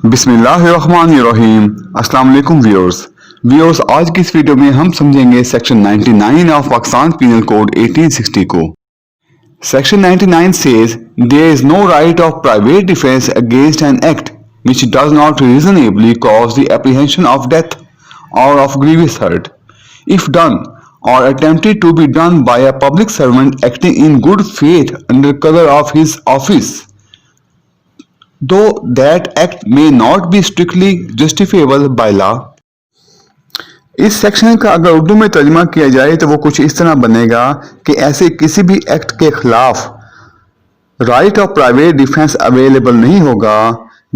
बिस्मिल्लाहिर्रहमानिर्रहीम। अस्सलाम वालेकुम व्यूअर्स आज की इस वीडियो में हम समझेंगे section 99 of Pakistan penal code 1860 को। Section 99 says there is no right of private defense against an act which does not reasonably cause the apprehension of death or of grievous hurt if done or attempted to be done by a public servant acting in good faith under cover of his office, though that act may not be strictly justifiable by law। इस section का अगर उर्दू में तर्जुमा किया जाए तो वो कुछ इस तरह बनेगा कि ऐसे किसी भी एक्ट के खिलाफ right of private defence available नहीं होगा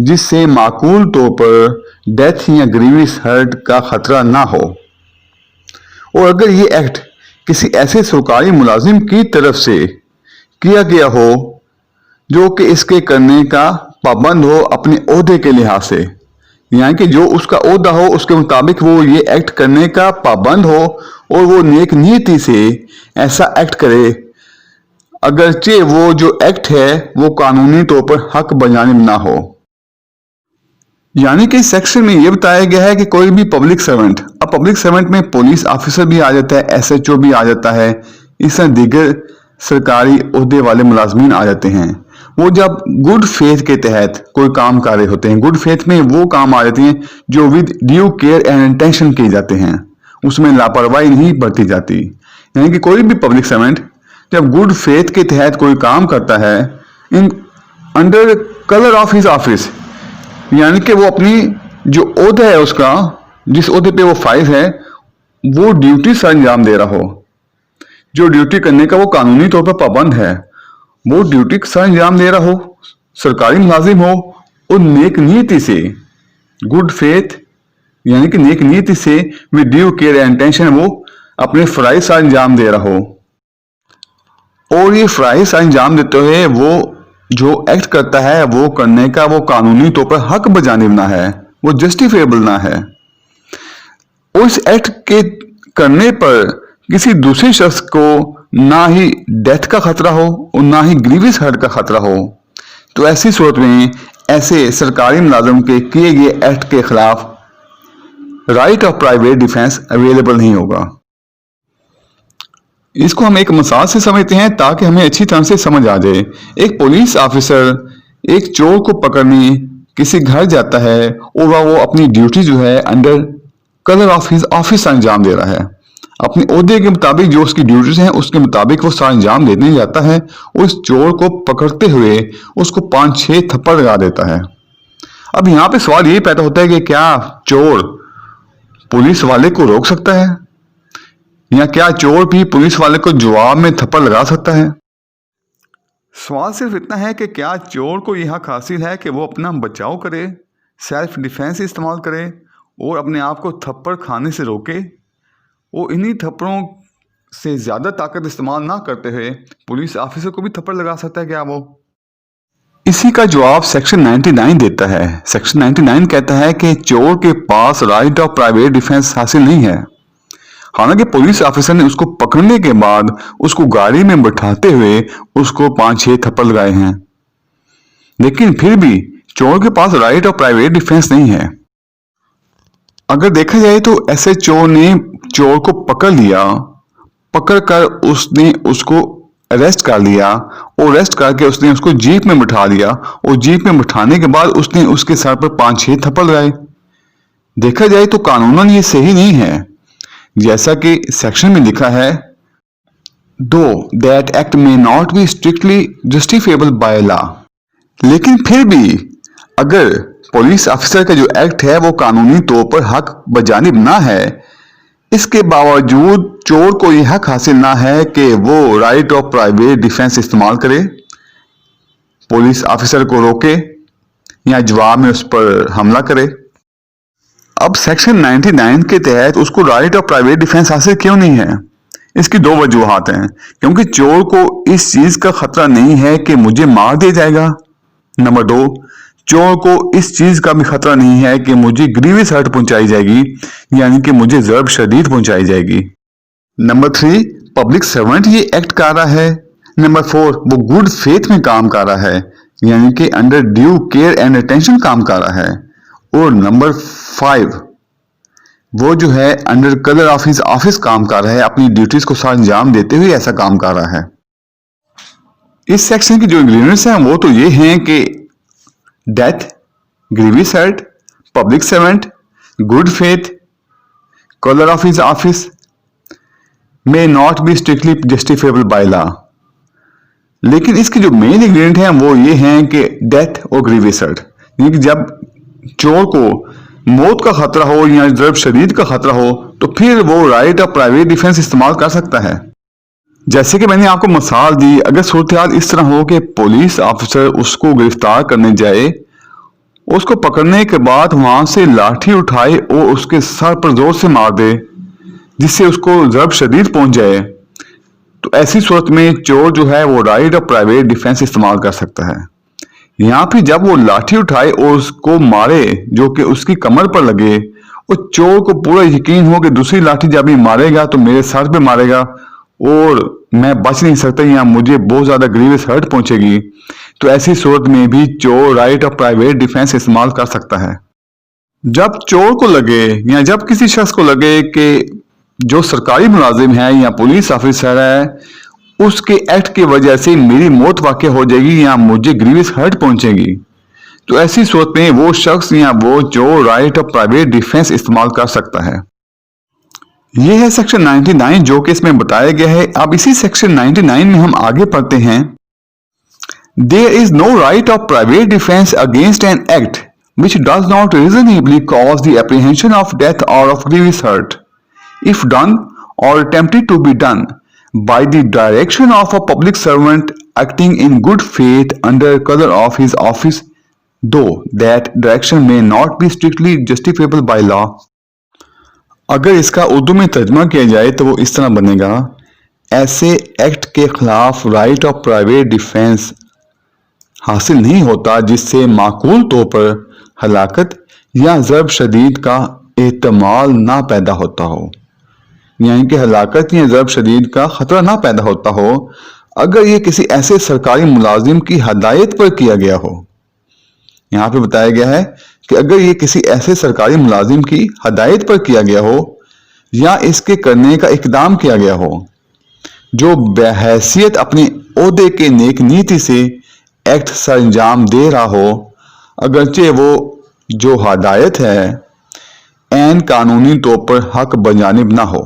जिससे माकूल तौर पर डेथ या ग्रीवियस हर्ट का खतरा ना हो, और अगर ये एक्ट किसी ऐसे सरकारी मुलाजिम की तरफ से किया गया हो जो कि इसके करने का पाबंद हो अपने ओहदे के लिहाज से, यानी कि जो उसका ओहदा हो उसके मुताबिक वो ये एक्ट करने का पाबंद हो और वो नेक नीयति से ऐसा एक्ट करे, अगरचे वो जो एक्ट है वो कानूनी तौर पर हक बजानिब ना हो। यानी कि इस सेक्शन में ये बताया गया है कि कोई भी पब्लिक सर्वेंट, अब पब्लिक सर्वेंट में पुलिस ऑफिसर भी आ जाता है, SHO भी आ जाता है, इस तरह दीगर सरकारी ओहदे वाले मुलाजमीन आ जाते हैं। वो जब गुड फेथ के तहत कोई काम कर रहे होते हैं, गुड फेथ में वो काम आ जाते हैं जो with due care and intention किए जाते हैं, उसमें लापरवाही नहीं बरती जाती। यानी कि कोई भी पब्लिक सर्वेंट जब गुड फेथ के तहत कोई काम करता है in under colour of his office, यानी कि वो अपनी जो ओहदा है उसका, जिस ओहदे पे वो फाइज है, वो ड्यूटी सर अंजाम दे रहा हो, जो ड्यूटी करने का वो कानूनी तौर पर पाबंद है, वो ड्यूटी सर अंजाम दे रहा हो, सरकारी मुलाजिम हो और नेक नीयति से, गुड फेथ यानी कि नेक नीयति से with due care and intention वो अपने फराइज सर अंजाम दे रहा हो, और ये फराइज सर अंजाम देते हुए वो जो एक्ट करता है वो करने का वो कानूनी तौर पर हक बजानिब ना है, वो जस्टिफिएबल ना है। उस एक्ट के करने पर किसी दूसरे शख्स को ना ही डेथ का खतरा हो और ना ही ग्रीवियस हर्ट का खतरा हो, तो ऐसी सूरत में ऐसे सरकारी मुलाजिम के किए गए एक्ट के खिलाफ right of private defence available नहीं होगा। इसको हम एक मिसाल से समझते हैं ताकि हमें अच्छी तरह से समझ आ जाए। एक पुलिस ऑफिसर एक चोर को पकड़ने किसी घर जाता है और वो अपनी ड्यूटी जो है under colour of his office अंजाम दे रहा है, अपने ओहदे के मुताबिक जो उसकी ड्यूटीज हैं उसके मुताबिक वो सारा अंजाम देने जाता है, उस चोर को पकड़ते हुए उसको 5-6 थप्पड़ लगा देता है। अब यहाँ पे सवाल ये पैदा होता है कि क्या चोर पुलिस वाले को रोक सकता है, या क्या चोर भी पुलिस वाले को जवाब में थप्पड़ लगा सकता है? सवाल सिर्फ इतना है कि क्या चोर को यह हक हासिल है कि वो अपना बचाव करे, सेल्फ डिफेंस इस्तेमाल करे और अपने आप को थप्पड़ खाने से रोके, वो इन्हीं थप्पड़ों से ज़्यादा ताकत इस्तेमाल ना करते हुए पुलिस ऑफिसर को भी थप्पड़ लगा सकता है क्या वो? इसी का जवाब सेक्शन 99 देता है। सेक्शन 99 कहता है कि चोर के पास राइट ऑफ प्राइवेट डिफेंस हासिल नहीं है। हालांकि पुलिस ऑफिसर ने उसको पकड़ने के बाद उसको गाड़ी में बैठाते हुए उसको 5-6 थप्पड़ लगाए हैं, लेकिन फिर भी चोर के पास राइट ऑफ प्राइवेट डिफेंस नहीं है। अगर देखा जाए तो SHO ने चोर को पकड़ लिया, पकड़कर उसने उसको अरेस्ट कर लिया और अरेस्ट करके उसने उसको जीप में बिठा लिया, और जीप में बिठाने के बाद उसने उसके सर पर 5-6 थप्पड़ लगाए। देखा जाए तो कानूनन ये सही नहीं है, जैसा कि सेक्शन में लिखा है, दो दैट एक्ट में not be strictly justifiable by law. लेकिन फिर भी अगर पुलिस ऑफिसर का जो एक्ट है वो कानूनी तौर पर हक बजानिब ना है, इसके बावजूद चोर को यह हक हासिल ना है कि वो राइट ऑफ प्राइवेट डिफेंस इस्तेमाल करे, पुलिस ऑफिसर को रोके या जवाब में उस पर हमला करे। अब सेक्शन 99 के तहत उसको राइट ऑफ प्राइवेट डिफेंस हासिल क्यों नहीं है? इसकी 2 वजूहात हैं। क्योंकि चोर को इस चीज का खतरा नहीं है कि मुझे मार दिया जाएगा। नंबर 2, चोर को इस चीज का भी खतरा नहीं है कि मुझे ग्रीवियस हर्ट पहुंचाई जाएगी, यानी कि मुझे ज़र्ब शदीद पहुंचाई जाएगी। नंबर 3, पब्लिक सर्वेंट ये एक्ट कर रहा है। नंबर 4, वो गुड फेथ में काम कर रहा है, यानी कि under due care and attention काम कर रहा है। اور نمبر 5 وہ جو ہے under colour of his office کام کر رہا ہے, اپنی ڈیوٹیز کو ساتھ انجام دیتے ہوئے ایسا کام کر رہا ہے. اس سیکشن کی جو انگریڈینٹس ہیں وہ تو یہ ہیں کہ death, grievous hurt, public servant, good faith, colour of his office, may not be strictly justifiable by law. لیکن اس کی جو مین انگریڈینٹ ہیں وہ یہ ہیں کہ ڈیتھ اور گریویس ہرٹ, یعنی کہ جب چور کو موت کا خطرہ ہو یا ضرب شدید کا خطرہ ہو تو پھر وہ رائٹ آف پرائیویٹ ڈیفینس استعمال کر سکتا ہے. جیسے کہ میں نے آپ کو مثال دی, اگر صورتحال اس طرح ہو کہ پولیس آفیسر اس کو گرفتار کرنے جائے, اس کو پکڑنے کے بعد وہاں سے لاٹھی اٹھائے اور اس کے سر پر زور سے مار دے جس سے اس کو ضرب شدید پہنچ جائے, تو ایسی صورت میں چور جو ہے وہ رائٹ آف پرائیویٹ ڈیفینس استعمال کر سکتا ہے. یہاں پہ جب وہ لاٹھی اٹھائے اور اس کو مارے جو کہ اس کی کمر پر لگے, اور چور کو پورا یقین ہو کہ دوسری لاٹھی جب یہ مارے گا تو میرے سر پہ مارے گا اور میں بچ نہیں سکتا یا مجھے بہت زیادہ گریوس ہرٹ پہنچے گی, تو ایسی صورت میں بھی چور رائٹ آف پرائیویٹ ڈیفینس استعمال کر سکتا ہے. جب چور کو لگے یا جب کسی شخص کو لگے کہ جو سرکاری ملازم ہے یا پولیس آفیسر ہے اس کے ایکٹ کی وجہ سے میری موت واقع ہو جائے گی یا مجھے گریوس ہرٹ پہنچے گی, تو ایسی صورت میں وہ شخص یا وہ چور رائٹ آف پرائیویٹ ڈیفینس استعمال کر سکتا ہے. یہ ہے سیکشن 99 جو کہ اس میں بتایا گیا ہے. اب اسی سیکشن 99 میں ہم آگے پڑھتے ہیں. There is no right of private defense against an act which does not reasonably cause the apprehension of death or of grievous hurt, if done or attempted to be done by the direction of a public servant acting in good faith under color of his office, though that direction may not be strictly justifiable by law. اگر اس کا اردو میں ترجمہ کیا جائے تو وہ اس طرح بنے گا, ایسے ایکٹ کے خلاف رائٹ آف پرائیویٹ ڈیفینس حاصل نہیں ہوتا جس سے معقول طور پر ہلاکت یا ضرب شدید کا احتمال نہ پیدا ہوتا ہو, یعنی کہ ہلاکت یا ضرب شدید کا خطرہ نہ پیدا ہوتا ہو اگر یہ کسی ایسے سرکاری ملازم کی ہدایت پر کیا گیا ہو. یہاں پہ بتایا گیا ہے کہ اگر یہ کسی ایسے سرکاری ملازم کی ہدایت پر کیا گیا ہو یا اس کے کرنے کا اقدام کیا گیا ہو جو بحیثیت اپنے عہدے کے نیک نیتی سے ایکٹ سر انجام دے رہا ہو, اگرچہ وہ جو ہدایت ہے عین قانونی طور پر حق بجانب نہ ہو.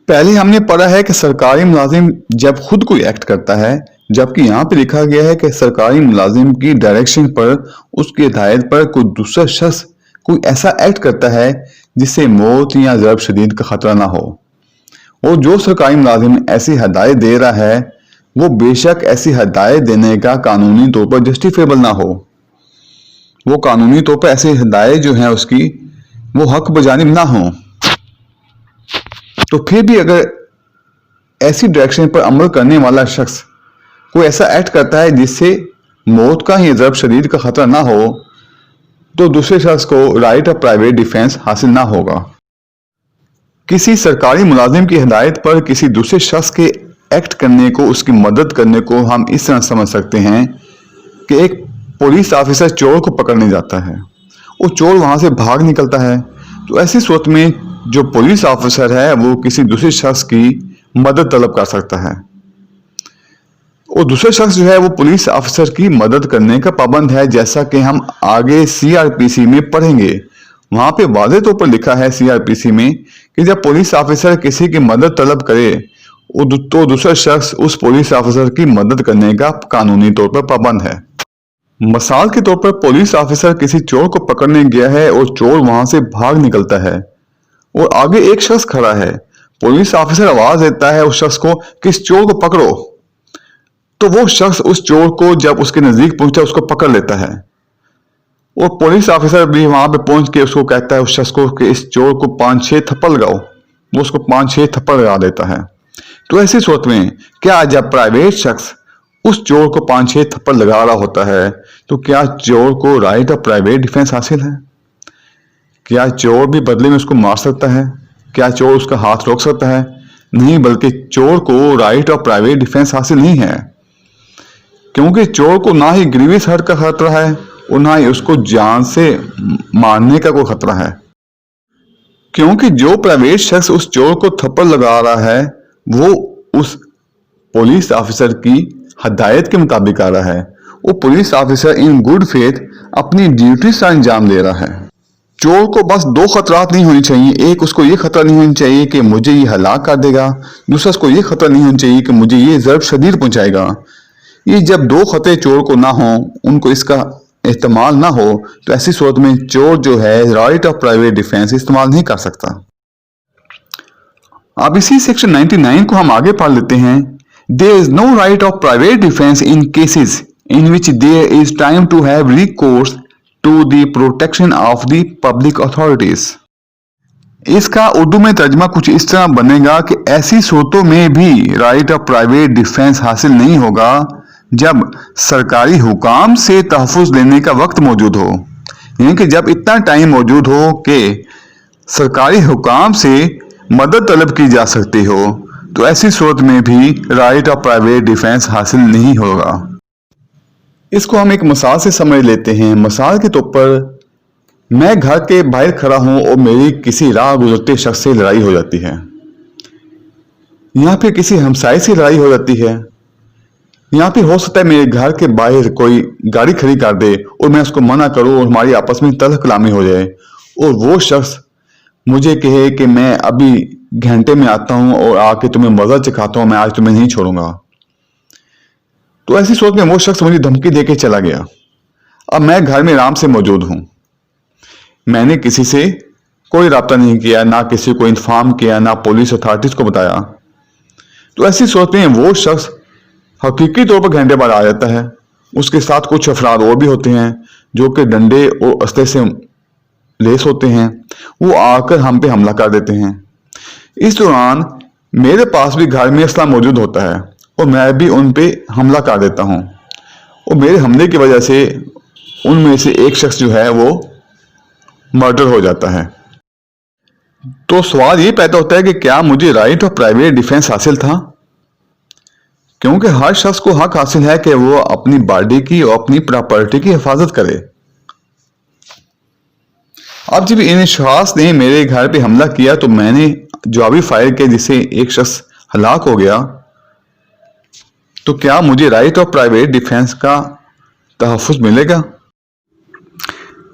پہلے ہم نے پڑھا ہے کہ سرکاری ملازم جب خود کوئی ایکٹ کرتا ہے, جبکہ یہاں پہ لکھا گیا ہے کہ سرکاری ملازم کی ڈائریکشن پر, اس کی ہدایت پر کوئی دوسرا شخص کوئی ایسا ایکٹ کرتا ہے جس سے موت یا ضرب شدید کا خطرہ نہ ہو, اور جو سرکاری ملازم ایسی ہدایت دے رہا ہے وہ بے شک ایسی ہدایت دینے کا قانونی طور پر جسٹیفیبل نہ ہو, وہ قانونی طور پر ایسی ہدایت جو ہیں اس کی وہ حق بجانب نہ ہوں. تو پھر بھی اگر ایسی ڈائریکشن پر عمل کرنے والا شخص کوئی ایسا ایکٹ کرتا ہے جس سے موت کا یا ضرب شدید کا خطرہ نہ ہو تو دوسرے شخص کو رائٹ آف پرائیویٹ ڈیفینس حاصل نہ ہوگا. کسی سرکاری ملازم کی ہدایت پر کسی دوسرے شخص کے ایکٹ کرنے کو, اس کی مدد کرنے کو ہم اس طرح سمجھ سکتے ہیں کہ ایک پولیس آفیسر چور کو پکڑنے جاتا ہے, وہ چور وہاں سے بھاگ نکلتا ہے, تو ایسی صورت میں جو پولیس آفیسر ہے وہ کسی دوسرے شخص کی مدد طلب کر سکتا ہے, اور دوسرا شخص جو ہے وہ پولیس آفیسر کی مدد کرنے کا پابند ہے, جیسا کہ ہم آگے CRPC میں پڑھیں گے. وہاں پہ واضح طور پر لکھا ہے CRPC میں کہ جب پولیس آفیسر کسی کی مدد طلب کرے تو دوسرا شخص اس پولیس آفیسر کی مدد کرنے کا قانونی طور پر پابند ہے. مثال کے طور پر پولیس آفیسر کسی چور کو پکڑنے گیا ہے اور چور وہاں سے بھاگ نکلتا ہے اور آگے ایک شخص کھڑا ہے. پولیس آفیسر آواز دیتا ہے اس شخص کو کہ اس چور کو پکڑو, تو وہ شخص اس چور کو جب اس کے نزدیک پہنچتا ہے اس کو پکڑ لیتا ہے, اور پولیس آفیسر بھی وہاں پہ پہنچ کے اس کو کہتا ہے اس شخص کو کہ اس چور کو 5-6 تھپڑ لگاؤ. وہ اس کو 5-6 تھپڑ لگا دیتا ہے. تو ایسی صورت میں کیا جب پرائیویٹ شخص اس چور کو 5-6 تھپڑ لگا رہا ہوتا ہے تو کیا چور کو رائٹ آف پرائیویٹ ڈیفینس حاصل ہے؟ کیا چور بھی بدلے میں اس کو مار سکتا ہے؟ کیا چور اس کا ہاتھ روک سکتا ہے؟ نہیں, بلکہ چور کو رائٹ آف پرائیویٹ ڈیفینس حاصل نہیں ہے, کیونکہ چور کو نہ ہی گریویس ہرٹ کا خطرہ ہے और ना ही उसको जान से मारने का कोई खतरा है, क्योंकि जो प्राइवेट शख्स उस चोर को थप्पड़ लगा रहा है वो उस पुलिस ऑफिसर की हदायत के मुताबिक आ रहा है। वो police officer in good faith अपनी ड्यूटी से अंजाम दे रहा है। चोर को बस दो खतरात नहीं होनी चाहिए। एक, उसको ये खतरा नहीं होनी चाहिए कि मुझे ये हलाक कर देगा। दूसरा, उसको ये खतरा नहीं होना चाहिए कि मुझे ये ज़र्ब शदीद पहुंचाएगा। ये जब दो खतरे चोर को ना हो, उनको इसका इस्तेमाल ना हो, तो ऐसी सूरत में चोर जो है राइट ऑफ प्राइवेट डिफेंस इस्तेमाल नहीं कर सकता। अब इसी सेक्शन 99 को हम आगे पढ़ लेते हैं। There is no right of private defence in cases in which there is time to have recourse to the protection of the public authorities. इसका उर्दू में तर्जमा कुछ इस तरह बनेगा कि ऐसी सूरतों में भी राइट ऑफ प्राइवेट डिफेंस हासिल नहीं होगा जब सरकारी हुकाम से तहफ़्फ़ुज़ लेने का वक्त मौजूद हो, यानी कि जब इतना टाइम मौजूद हो कि सरकारी हुकाम से मदद तलब की जा सकती हो, तो ऐसी सूरत में भी राइट ऑफ प्राइवेट डिफेंस हासिल नहीं होगा। इसको हम एक मिसाल से समझ लेते हैं। मिसाल के तौर पर मैं घर के बाहर खड़ा हूं और मेरी किसी राह गुजरते शख्स से लड़ाई हो जाती है, या फिर किसी हमसाये से लड़ाई हो जाती है, या फिर हो सकता है मेरे घर के बाहर कोई गाड़ी खड़ी कर दे और मैं उसको मना करूं और हमारी आपस में तल्ख कलामी हो जाए, और वो शख्स मुझे कहे कि मैं अभी घंटे में आता हूं और आके तुम्हें मजा चखाता हूं, मैं आज तुम्हें नहीं छोड़ूंगा। तो ऐसी सोच में वो शख्स मुझे धमकी देके चला गया। अब मैं घर में आराम से मौजूद हूं, मैंने किसी से कोई राब्ता नहीं किया, ना किसी को इन्फॉर्म किया, ना पुलिस अथॉरिटीज को बताया। तो ऐसी सोच में वो शख्स हकीकी तौर पर घंटे बाद आ जाता है। उसके साथ कुछ अफराद और भी होते हैं जो कि डंडे और अस्ते से लेस होते हैं। वो आकर हम पे हमला कर देते हैं। इस दौरान मेरे पास भी घर में असला मौजूद होता है और मैं भी उन पे हमला कर देता हूँ, और मेरे हमले की वजह से उनमें से एक शख्स जो है वो मर्डर हो जाता है। तो सवाल ये पैदा होता है कि क्या मुझे राइट ऑफ प्राइवेट डिफेंस हासिल था? क्योंकि हर शख्स को हक हासिल है कि वो अपनी बॉडी की और अपनी प्रॉपर्टी की हिफाजत करे। अब जब इन शख्स ने मेरे घर पे हमला किया तो मैंने जवाबी फायर किया जिससे एक शख्स हलाक हो गया, तो क्या मुझे राइट ऑफ प्राइवेट डिफेंस का तहफ़्फ़ुज़ मिलेगा?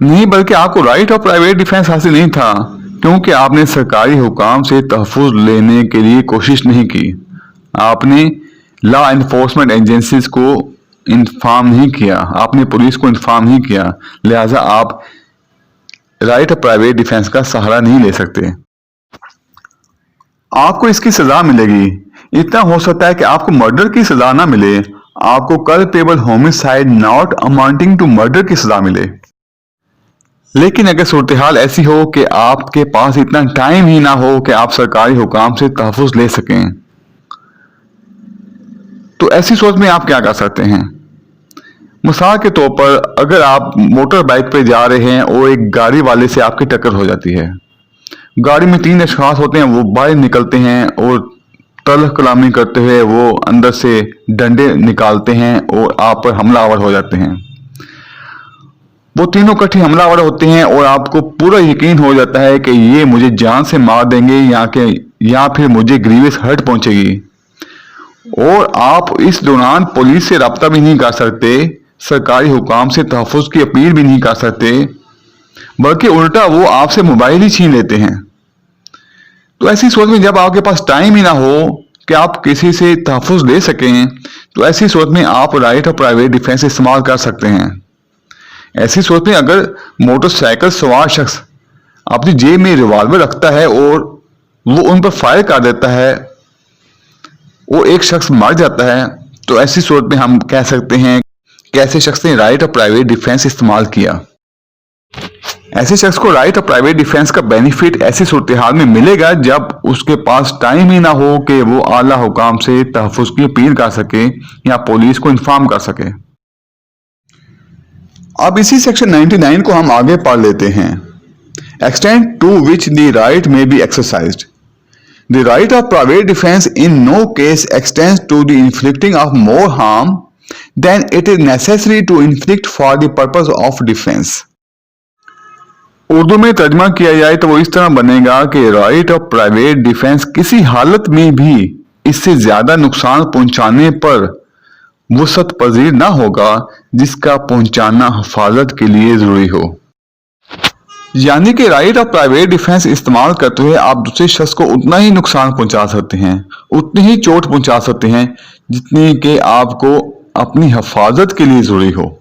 नहीं, बल्कि आपको राइट ऑफ प्राइवेट डिफेंस हासिल नहीं था, क्योंकि आपने सरकारी हुकाम से तहफ़्फ़ुज़ लेने के लिए कोशिश नहीं की। आपने लॉ एनफोर्समेंट एजेंसीज को इन्फॉर्म नहीं किया, आपने पुलिस को इन्फॉर्म नहीं किया, लिहाजा आप राइट ऑफ प्राइवेट डिफेंस का सहारा नहीं ले सकते। आपको इसकी सजा मिलेगी। इतना हो सकता है कि आपको मर्डर की सजा ना मिले, आपको culpable homicide not amounting to murder की सजा मिले। लेकिन अगर सूरत हाल ऐसी हो कि आपके पास इतना टाइम ही ना हो कि आप सरकारी हुकाम से तहफ़्फ़ुज़ ले सकें, तो ऐसी सोच में आप क्या कर सकते हैं? मिसाल के तौर पर अगर आप मोटर बाइक पे जा रहे हैं और एक गाड़ी वाले से आपकी टक्कर हो जाती है, गाड़ी में 3 अशखास होते हैं, वो बाहर निकलते हैं और तल्ख कलामी करते हुए वो अंदर से डंडे निकालते हैं और आप पर हमलावर हो जाते हैं। वो तीनों इकट्ठे हमलावर होते हैं और आपको पूरा यकीन हो जाता है कि ये मुझे जान से मार देंगे या फिर मुझे ग्रीवियस हर्ट पहुंचेगी, और आप इस दौरान पुलिस से रब्ता भी नहीं कर सकते, सरकारी हुकाम से तहफ़्फ़ुज़ की अपील भी नहीं कर सकते, बल्कि उल्टा वो आपसे मोबाइल ही छीन लेते हैं। तो ऐसी सूरत में जब आपके पास टाइम ही ना हो कि आप किसी से तहफ़्फ़ुज़ ले सकें, तो ऐसी सूरत में आप राइट ऑफ प्राइवेट डिफेंस इस्तेमाल कर सकते हैं। ऐसी सूरत में अगर मोटरसाइकिल सवार शख्स अपनी जेब में रिवॉल्वर रखता है और वो उन पर फायर कर देता है और एक शख्स मर जाता है, तो ऐसी सूरत में हम कह सकते हैं कि ऐसे शख्स ने राइट ऑफ प्राइवेट डिफेंस इस्तेमाल किया। ऐसे शख्स को राइट ऑफ प्राइवेट डिफेंस का बेनिफिट ऐसी सूरत हाल में मिलेगा जब उसके पास टाइम ही ना हो कि वो आला हुकाम से तहफ़्फ़ुज़ की अपील कर सके या पुलिस को इन्फॉर्म कर सके। अब इसी सेक्शन 99 को हम आगे पढ़ लेते हैं। Extent to which the right may be exercised. The right of private defense in no case extends to the inflicting of more harm then it is necessary to inflict for the purpose of defense. Urdu में तर्जमा किया जाए तो वो इस तरह बनेगा कि राइट ऑफ प्राइवेट डिफेंस किसी हालत में भी इससे ज्यादा नुकसान पहुंचाने पर वुसअत पजीर ना होगा जिसका पहुंचाना हिफाजत के लिए जरूरी हो। यानी कि राइट ऑफ प्राइवेट डिफेंस इस्तेमाल करते हुए आप दूसरे शख्स को उतना ही नुकसान पहुंचा सकते हैं, उतनी ही चोट पहुंचा सकते हैं जितनी कि आपको अपनी हिफाजत के लिए जरूरी हो।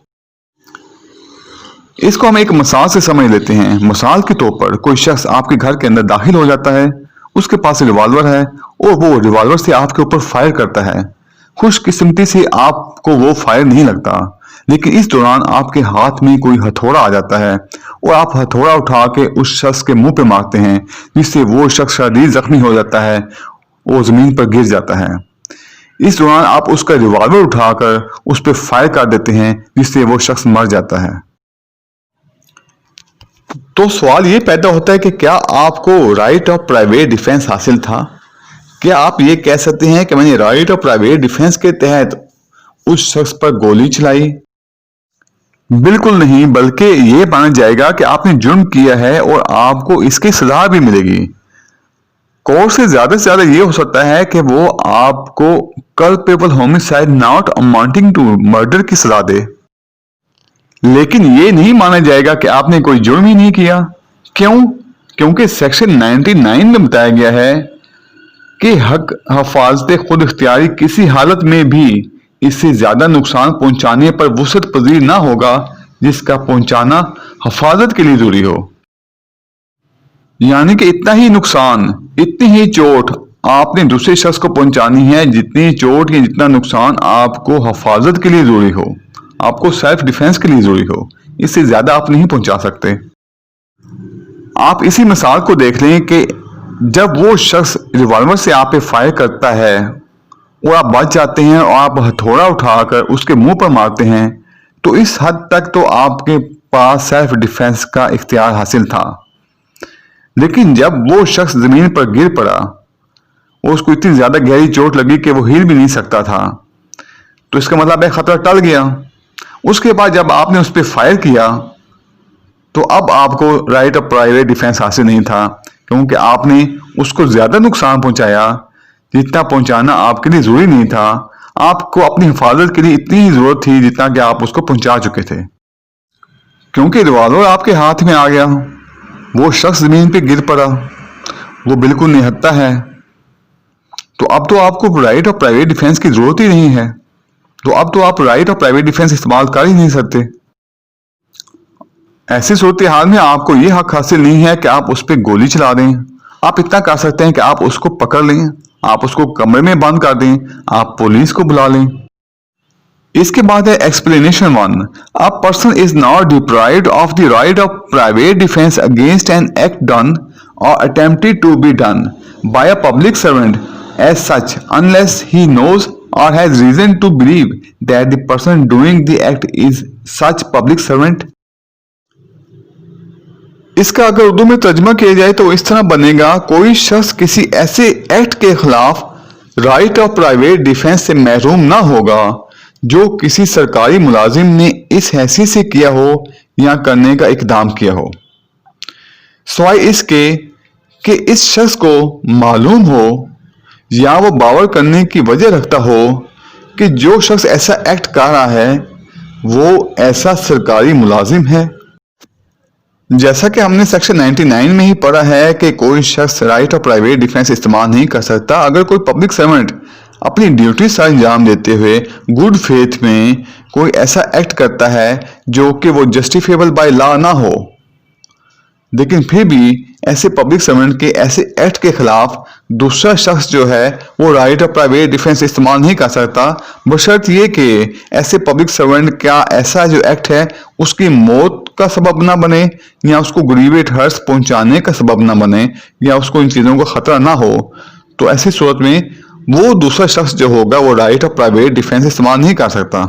इसको हम एक मिसाल से समझ लेते हैं। मिसाल के तौर पर कोई शख्स आपके घर के अंदर दाखिल हो जाता है, उसके पास रिवॉल्वर है और वो रिवॉल्वर से आपके ऊपर फायर करता है। खुशकिस्मती से आपको वो फायर नहीं लगता, लेकिन इस दौरान आपके हाथ में कोई हथौड़ा आ जाता है और आप हथौड़ा उठा के उस शख्स के मुंह पे मारते हैं, जिससे वो शख्स शदीद जख्मी हो जाता है और जमीन पर गिर जाता है। इस दौरान आप उसका रिवॉल्वर उठाकर उस पर फायर कर देते हैं, जिससे वो शख्स मर जाता है। तो सवाल ये पैदा होता है कि क्या आपको राइट ऑफ प्राइवेट डिफेंस हासिल था? क्या आप ये कह सकते हैं कि मैंने राइट ऑफ प्राइवेट डिफेंस के तहत उस शख्स पर गोली चलाई? बिल्कुल नहीं, बल्कि ये माना जाएगा कि आपने जुर्म किया है और आपको इसकी सजा भी मिलेगी। कोर्ट से ज्यादा ये हो सकता है कि वो आपको culpable homicide not amounting to murder की सजा दे, लेकिन ये नहीं माना जाएगा कि आपने कोई जुर्म ही नहीं किया। क्यों? क्योंकि सेक्शन 99 में बताया गया है कि हक हिफाजत खुद इख्तियारी किसी हालत में भी इससे ज्यादा नुकसान पहुंचाने पर वुसअत पजीर ना होगा जिसका पहुंचाना हिफाजत के लिए जरूरी हो। यानी कि इतना ही नुकसान, इतनी ही चोट आपने दूसरे शख्स को पहुंचानी है जितनी चोट या जितना नुकसान आपको हिफाजत के लिए जरूरी हो, आपको सेल्फ डिफेंस के लिए जरूरी हो। इससे ज्यादा आप नहीं पहुंचा सकते। आप इसी मिसाल को देख लें कि जब वो शख्स रिवॉल्वर से आप पे फायर करता है और आप बच जाते हैं और आप हथौड़ा उठाकर उसके मुंह पर मारते हैं, तो इस हद तक तो आपके पास सेल्फ डिफेंस का इख्तियार हासिल था। लेकिन जब वो शख्स जमीन पर गिर पड़ा और उसको इतनी ज्यादा गहरी चोट लगी कि वो हिल भी नहीं सकता था, तो इसका मतलब है खतरा टल गया। उसके बाद जब आपने उस पर फायर किया तो अब आपको राइट ऑफ प्राइवेट डिफेंस हासिल नहीं था, क्योंकि आपने उसको ज्यादा नुकसान पहुंचाया जितना पहुंचाना आपके लिए जरूरी नहीं था। आपको अपनी हिफाजत के लिए इतनी ही जरूरत थी जितना कि आप उसको पहुंचा चुके थे। क्योंकि रिवॉल्वर आपके हाथ में आ गया, वो शख्स जमीन पे गिर पड़ा, वो बिल्कुल निहत्था है, तो अब तो आपको राइट ऑफ प्राइवेट डिफेंस की जरूरत ही नहीं है। तो अब तो आप राइट ऑफ प्राइवेट डिफेंस इस्तेमाल कर ही नहीं सकते। ऐसी सूरत हाल में आपको यह हक हासिल नहीं है कि आप उस पर गोली चला दें। आप इतना कर सकते हैं कि आप उसको पकड़ लें, आप उसको कमरे में बंद कर दें, आप पुलिस को बुला लें। इसके बाद है explanation 1। A person is not deprived of the right of private defence against an act done or attempted to be done by a public servant as such unless he knows or has reason to believe that the person doing the act is such public servant। इसका अगर उर्दू में तर्जुमा किया जाए तो इस तरह बनेगा, कोई शख्स किसी ऐसे एक्ट के खिलाफ राइट ऑफ प्राइवेट डिफेंस से महरूम ना होगा जो किसी सरकारी मुलाजिम ने इस हैसियत से किया हो या करने का इकदाम किया हो, सिवाय इसके कि इस शख्स को मालूम हो या वो बावर करने की वजह रखता हो कि जो शख्स ऐसा एक्ट कर रहा है वो ऐसा सरकारी मुलाजिम है। जैसा कि हमने सेक्शन 99 में ही पढ़ा है कि कोई शख्स राइट ऑफ प्राइवेट डिफेंस इस्तेमाल नहीं कर सकता अगर कोई पब्लिक सर्वेंट अपनी ड्यूटी से अंजाम देते हुए गुड फेथ में कोई ऐसा एक्ट करता है जो कि वो जस्टिफिएबल बाय लॉ ना हो। लेकिन फिर भी ऐसे पब्लिक सर्वेंट के ऐसे एक्ट के खिलाफ दूसरा शख्स जो है वो राइट ऑफ प्राइवेट डिफेंस इस्तेमाल नहीं कर सकता, बशर्त ये कि ऐसे पब्लिक सर्वेंट का ऐसा जो एक्ट है उसकी मौत का सबब ना बने या उसको ग्रीवेट हर्ट पहुंचाने का सबब ना बने या उसको इन चीजों का खतरा ना हो। तो ऐसी सूरत में वो दूसरा शख्स जो होगा वो राइट ऑफ प्राइवेट डिफेंस इस्तेमाल नहीं कर सकता।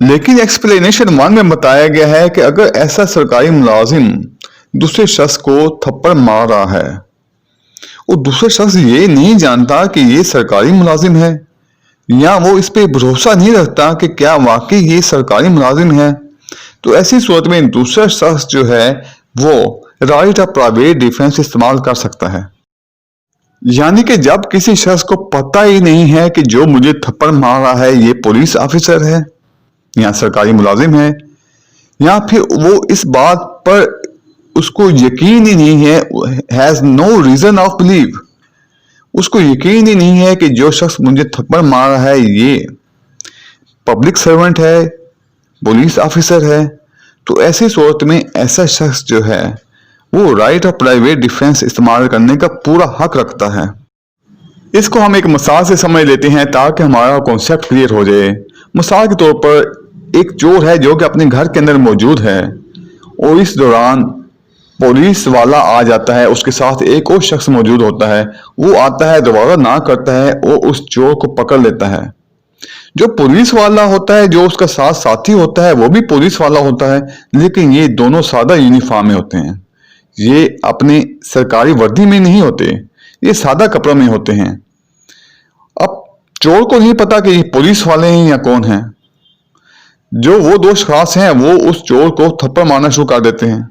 लेकिन एक्सप्लेनेशन 1 में बताया गया है कि अगर ऐसा सरकारी मुलाजिम दूसरे शख्स को थप्पड़ मार रहा है और दूसरा शख्स ये नहीं जानता कि ये सरकारी मुलाजिम है, या वो इस पे भरोसा नहीं रखता कि क्या वाकई ये सरकारी मुलाजिम है, तो ऐसी सूरत में दूसरा शख्स जो है वो राइट ऑफ प्राइवेट डिफेंस इस्तेमाल कर सकता है। यानी कि जब किसी शख्स को पता ही नहीं है कि जो मुझे थप्पड़ मार रहा है ये पुलिस ऑफिसर है या सरकारी मुलाजिम है, या फिर वो इस बात पर उसको यकीन ही नहीं है, has no reason of believe, उसको यकीन ही नहीं है कि जो शख्स मुझे थप्पड़ मार रहा है ये पब्लिक सर्वेंट है, पुलिस ऑफिसर है, तो ऐसी सूरत में ऐसा शख्स जो है वो राइट ऑफ प्राइवेट डिफेंस इस्तेमाल करने का पूरा हक रखता है। इसको हम एक मिसाल से समझ लेते हैं ताकि हमारा कॉन्सेप्ट क्लियर हो जाए। मिसाल के तौर पर एक चोर है जो कि अपने घर के अंदर मौजूद है और इस दौरान पुलिस वाला आ जाता है, उसके साथ एक और शख्स मौजूद होता है, वो आता है, दरवाजा ना करता है और उस चोर को पकड़ लेता है। जो पुलिस वाला होता है, जो उसका साथ साथी होता है वो भी पुलिस वाला होता है, लेकिन ये दोनों सादा यूनिफॉर्म में होते हैं, ये अपने सरकारी वर्दी में नहीं होते, ये सादा कपड़ों में होते हैं। अब चोर को नहीं पता कि ये पुलिस वाले हैं या कौन है। जो वो दो शख्स हैं वो उस चोर को थप्पड़ मारना शुरू कर देते हैं,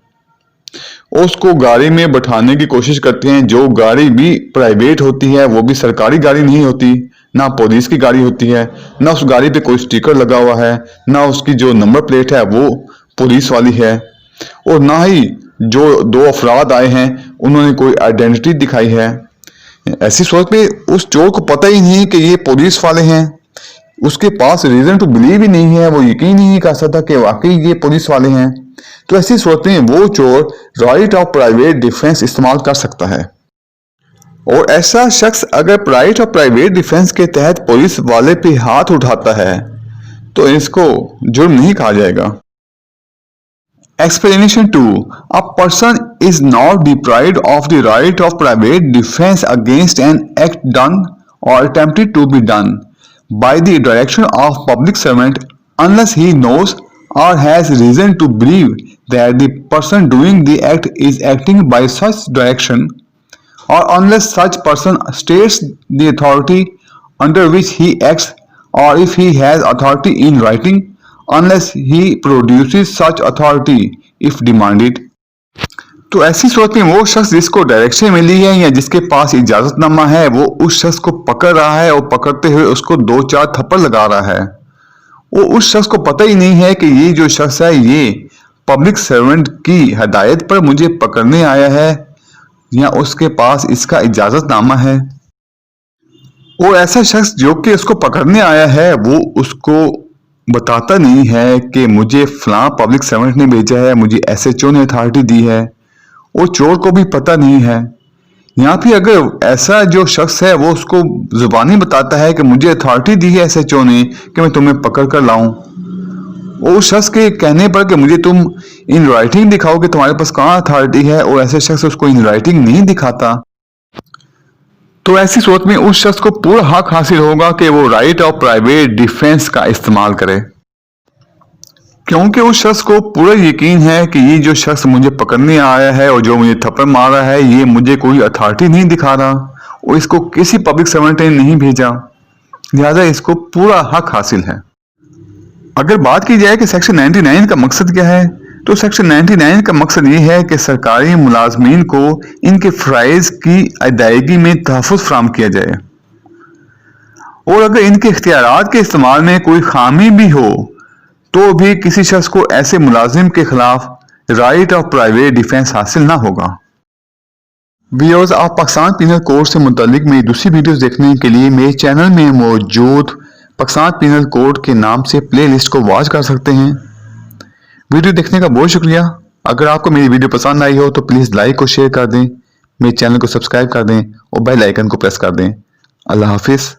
उसको गाड़ी में बैठाने की कोशिश करते हैं, जो गाड़ी भी प्राइवेट होती है, वो भी सरकारी गाड़ी नहीं होती, ना पुलिस की गाड़ी होती है, ना उस गाड़ी पे कोई स्टिकर लगा हुआ है, ना उसकी जो नंबर प्लेट है वो पुलिस वाली है, और ना ही जो दो अफराद आए हैं उन्होंने कोई आइडेंटिटी दिखाई है। ऐसी सूरत में उस चोर को पता ही नहीं कि ये पुलिस वाले हैं, उसके पास रीजन टू बिलीव ही नहीं है, वो यकीन ही नहीं कर सकता कि वाकई ये पुलिस वाले हैं। तो ऐसी सूरत में वो चोर राइट ऑफ प्राइवेट डिफेंस इस्तेमाल कर सकता है, और ऐसा शख्स अगर राइट ऑफ प्राइवेट डिफेंस के तहत पुलिस वाले पे हाथ उठाता है तो इसको जुर्म नहीं कहा जाएगा। Explanation 2. A person is not deprived of the right of private defense against an act done or attempted to be done by the direction of public servant unless he knows or has reason to believe that the person doing the act is acting by such direction, or unless such person states the authority under which he acts, or if he has authority in writing, unless he produces such authority if demanded. तो ऐसी सूरत में वो शख्स जिसको direction मिली है या जिसके पास इजाजतनामा है वो उस शख्स को पकड़ रहा है और पकड़ते हुए उसको 2-4 थप्पड़ लगा रहा है, वो उस शख्स को पता ही नहीं है कि ये जो शख्स है ये पब्लिक सर्वेंट की हदायत पर मुझे पकड़ने आया है या उसके पास इसका इजाजतनामा है। और ऐसा शख्स जो कि उसको पकड़ने आया है वो उसको बताता नहीं है कि मुझे फलां पब्लिक सर्वेंट ने भेजा है, मुझे एसएचओ ने अथॉरिटी दी है, वो चोर को भी पता नहीं है। यहाँ भी अगर ऐसा जो शख्स है वो उसको जुबानी बताता है कि मुझे अथॉरिटी दी है एसएचओ ने कि मैं तुम्हें पकड़ कर लाऊं, उस शख्स के कहने पर कि मुझे तुम इन राइटिंग दिखाओ कि तुम्हारे पास कहाँ अथॉरिटी है, और ऐसे शख्स उसको इन राइटिंग नहीं दिखाता, तो ऐसी सूरत में उस शख्स को पूरा हक हासिल होगा कि वो राइट ऑफ प्राइवेट डिफेंस का इस्तेमाल करे, क्योंकि उस शख्स को पूरा यकीन है कि ये जो शख्स मुझे पकड़ने आया है और जो मुझे थप्पड़ मार रहा है ये मुझे कोई अथॉरिटी नहीं दिखा रहा और इसको किसी पब्लिक सर्वेंट ने नहीं भेजा, लिहाजा इसको पूरा हक हासिल है। अगर बात की जाए कि सेक्शन 99 का मकसद क्या है, तो सेक्शन 99 का मकसद ये है कि सरकारी मुलाजमीन को इनके फ़राइज़ की अदायगी में तहफ़्फ़ुज़ फराहम किया जाए, और अगर इनके इख्तियारात के इस्तेमाल में कोई खामी भी हो तो भी किसी शख्स को ऐसे मुलाजिम के खिलाफ राइट ऑफ प्राइवेट डिफेंस हासिल ना होगा। व्यूअर्स, आप पाकिस्तान पीनल कोड से मुतालिक मेरी दूसरी वीडियोस देखने के लिए मेरे चैनल में मौजूद पाकिस्तान पीनल कोड के नाम से प्ले लिस्ट को वॉच कर सकते हैं। वीडियो देखने का बहुत शुक्रिया। अगर आपको मेरी वीडियो पसंद आई हो तो प्लीज़ लाइक और शेयर कर दें, मेरे चैनल को सब्सक्राइब कर दें और बेल आइकन को प्रेस कर दें। अल्लाह हाफिज़।